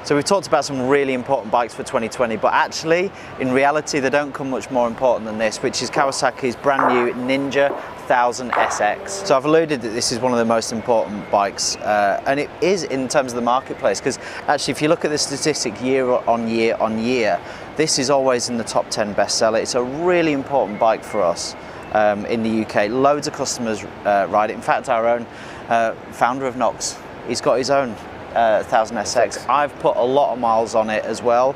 So we've talked about some really important bikes for 2020, but actually, in reality, they don't come much more important than this, which is Kawasaki's brand new Ninja 1000sx. So I've alluded that this is one of the most important bikes, and it is in terms of the marketplace, because actually, if you look at the statistic year on year, this is always in the top 10 bestseller. It's a really important bike for us in the UK. Loads of customers ride it. In fact, our own founder of Knox, he's got his own 1000sx. I've put a lot of miles on it as well.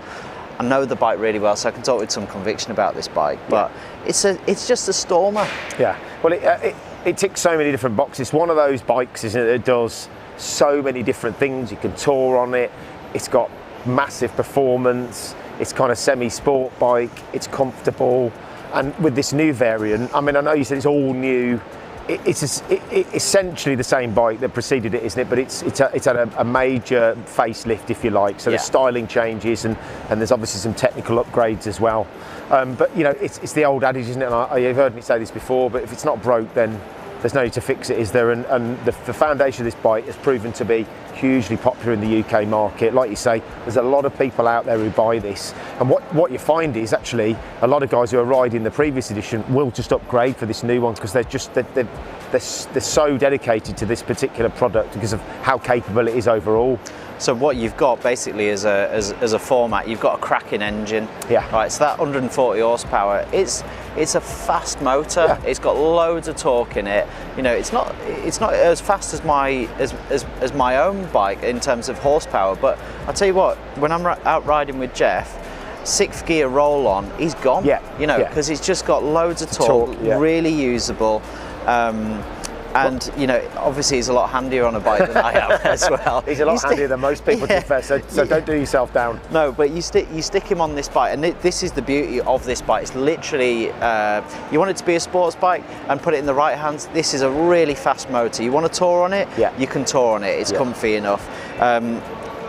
I know the bike really well, so I can talk with some conviction about this bike. But it's just a stormer. Yeah. Well, it ticks so many different boxes. It's one of those bikes, isn't it, that does so many different things. You can tour on it. It's got massive performance. It's kind of semi-sport bike. It's comfortable. And with this new variant, I mean, I know you said it's all new. It's essentially the same bike that preceded it, isn't it? But it's had a major facelift, if you like. So the styling changes, and there's obviously some technical upgrades as well. But you know, it's the old adage, isn't it? And you've heard me say this before, but if it's not broke, then there's no need to fix it, is there? And the foundation of this bike has proven to be hugely popular in the UK market. Like you say, there's a lot of people out there who buy this, and what you find is actually a lot of guys who are riding the previous edition will just upgrade for this new one, because they're so dedicated to this particular product because of how capable it is overall. So what you've got basically is a format. You've got a cracking engine. Yeah. Right. So that 140 horsepower. It's a fast motor. Yeah. It's got loads of torque in it. You know, it's not as fast as my own bike in terms of horsepower. But I'll tell you what, when I'm out riding with Geoff, 6th gear roll on, he's gone. Yeah. You know, because he's just got loads of torque. Really usable. And you know, obviously he's a lot handier on a bike than I am as well. He's a lot handier than most people, to be fair, so don't do yourself down. No, but you stick him on this bike, and this is the beauty of this bike. It's literally, you want it to be a sports bike and put it in the right hands. This is a really fast motor. You want to tour on it, you can tour on it. It's comfy enough.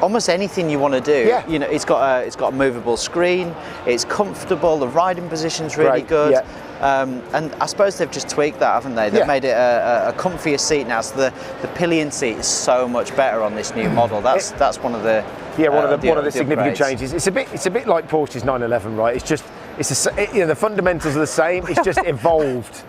Almost anything you want to do. You know, it's got a movable screen. It's comfortable. The riding position's really good. And I suppose they've just tweaked that, haven't they? They've made it a comfier seat now. So the pillion seat is so much better on this new model. That's one of the one of the significant upgrades. changes. It's a bit like Porsche's 911, right? It's just you know, the fundamentals are the same. It's just evolved.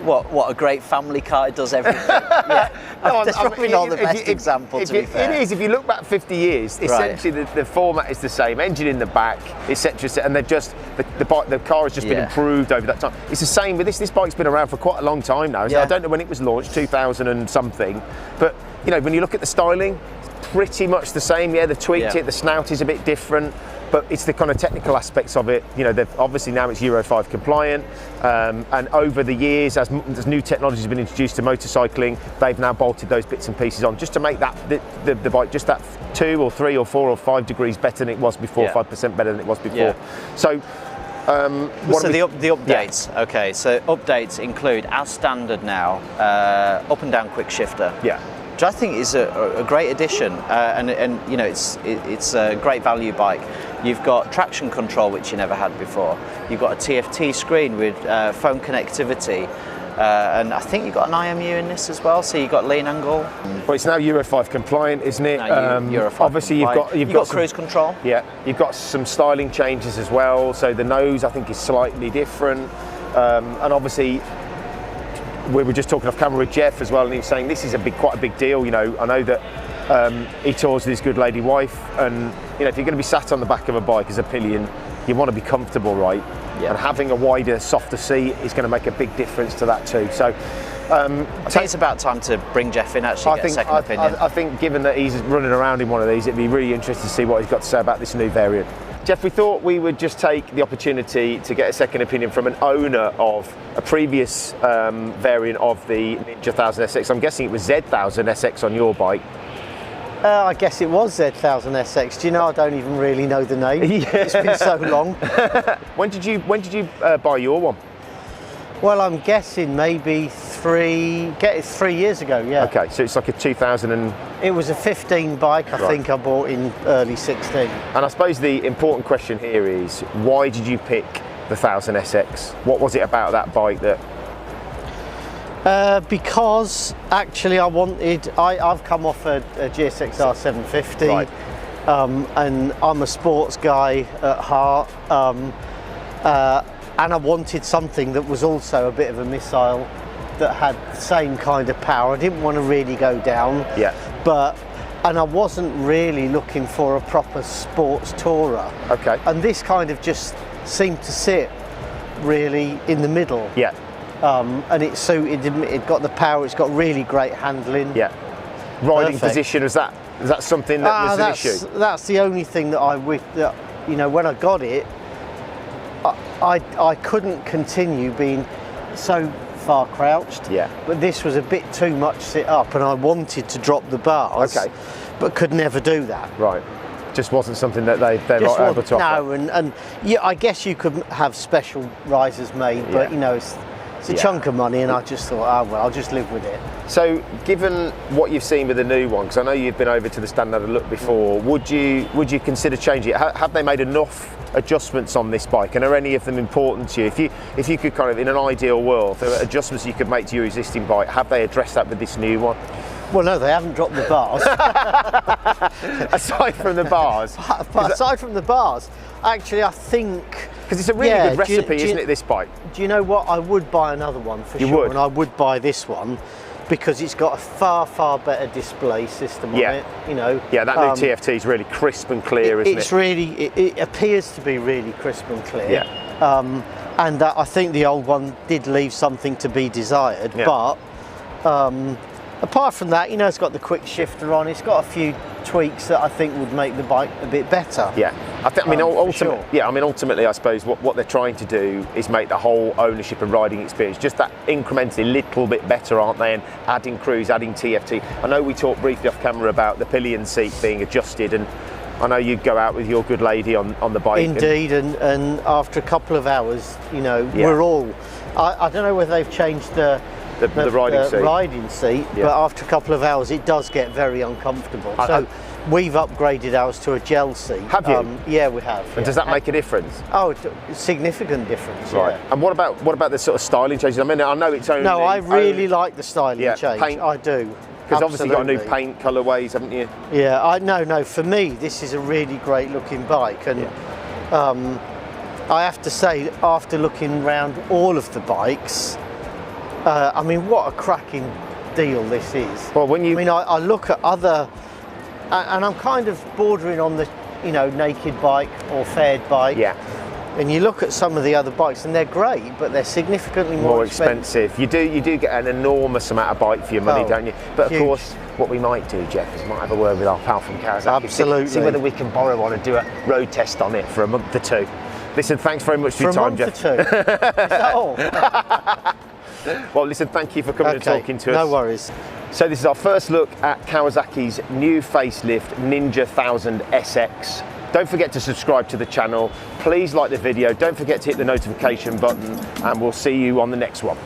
What a great family car, it does everything. That's probably not the best example, to be fair. It is. If you look back 50 years, essentially the format is the same, engine in the back, etc. And they're just the car has just been improved over that time. It's the same with this. This bike's been around for quite a long time now. I don't know when it was launched, 2000 and something, but you know, when you look at the styling, it's pretty much the same. Yeah, they've tweaked it. The snout is a bit different. But it's the kind of technical aspects of it. You know, they've obviously now it's Euro 5 compliant, and over the years, as new technology has been introduced to motorcycling, they've now bolted those bits and pieces on just to make that the bike just that 2 or 3 or 4 or 5 degrees better than it was before, 5% better than it was before. So. The updates. Okay, so updates include, as standard now, up and down quick shifter. Which I think is a great addition, and you know, it's a great value bike. You've got traction control, which you never had before. You've got a TFT screen with phone connectivity, and I think you've got an IMU in this as well. So you've got lean angle. Well, it's now Euro 5 compliant, isn't it? Euro 5 obviously, compliant. You've got cruise control. Yeah, you've got some styling changes as well. So the nose, I think, is slightly different, and obviously. We were just talking off camera with Geoff as well, and he was saying this is quite a big deal. You know, I know that he tours with his good lady wife, and you know, if you're going to be sat on the back of a bike as a pillion, you want to be comfortable, right? And having a wider, softer seat is going to make a big difference to that too. So I think it's about time to bring Geoff in, actually, get a second opinion. I think given that he's running around in one of these, it'd be really interesting to see what he's got to say about this new variant. Geoff, we thought we would just take the opportunity to get a second opinion from an owner of a previous variant of the Ninja 1000sx. I'm guessing it was Z1000sx on your bike. I guess it was Z1000sx. Do you know, I don't even really know the name. It's been so long. When did you buy your one? Well, I'm guessing maybe 3 years ago, yeah. Okay, so it's like a 2000 and... It was a 15 bike, I think I bought in early 16. And I suppose the important question here is, why did you pick the 1000sx? What was it about that bike that... Because actually I've come off a GSXR 750. and I'm a sports guy at heart, and I wanted something that was also a bit of a missile that had the same kind of power. I didn't want to really go down, and I wasn't really looking for a proper sports tourer. Okay. And this kind of just seemed to sit really in the middle. Yeah. And it suited, it got the power, it's got really great handling. Yeah. Riding Perfect. position, is that something that was an issue? That's the only thing that you know, when I got it, I couldn't continue being so far crouched. Yeah. But this was a bit too much sit up, and I wanted to drop the bars. Okay. But could never do that. Right. Just wasn't something that they're Just not able to offer. No, and yeah, I guess you could have special risers made, but you know, it's a chunk of money, and I just thought, oh well, I'll just live with it. So, given what you've seen with the new one, because I know you've been over to the stand and had a look before, would you consider changing it? Have they made enough adjustments on this bike, and are any of them important to you? If you could kind of, in an ideal world, there are adjustments you could make to your existing bike, have they addressed that with this new one? Well, no, they haven't dropped the bars. Aside from the bars. Aside from the bars, actually, I think. Because it's a really good recipe, isn't it, this bike? Do you know what? I would buy another one for sure. Would? And I would buy this one because it's got a far better display system on it. You know. Yeah, that new TFT is really crisp and clear, isn't it? It's really. It appears to be really crisp and clear. Yeah. And I think the old one did leave something to be desired, but. Apart from that, you know, it's got the quick shifter on. It's got a few tweaks that I think would make the bike a bit better. Yeah, I mean, ultimately, sure. yeah, I mean, ultimately, I suppose what they're trying to do is make the whole ownership and riding experience just that incrementally little bit better, aren't they? And adding cruise, adding TFT. I know we talked briefly off camera about the pillion seat being adjusted, and I know you go out with your good lady on the bike. Indeed, and after a couple of hours, you know, we're all. I don't know whether they've changed the riding seat, but after a couple of hours it does get very uncomfortable. So we've upgraded ours to a gel seat. Have you? Yeah, we have. And does that make a difference? Oh, significant difference. Right. Yeah. And what about the sort of styling changes? I mean, I know it's only. No, I really like the styling change. Paint. I do. Because obviously you've got new paint colourways, haven't you? Yeah, no. For me, this is a really great looking bike, and I have to say, after looking around all of the bikes. I mean, what a cracking deal this is. Well, when you... I mean, I look at other, and I'm kind of bordering on the, you know, naked bike or fared bike. Yeah. And you look at some of the other bikes, and they're great, but they're significantly more expensive. You do get an enormous amount of bike for your money, don't you? But of course, what we might do, Geoff, is might have a word with our pal from Kawasaki. Absolutely. See whether we can borrow one and do a road test on it for a month or two. Listen, thanks very much for your time, Geoff. For a month or two? Is that all? Well, listen, thank you for coming and talking to us. No worries. So this is our first look at Kawasaki's new facelift Ninja 1000sx. Don't forget to subscribe to the channel. Please like the video. Don't forget to hit the notification button, and we'll see you on the next one.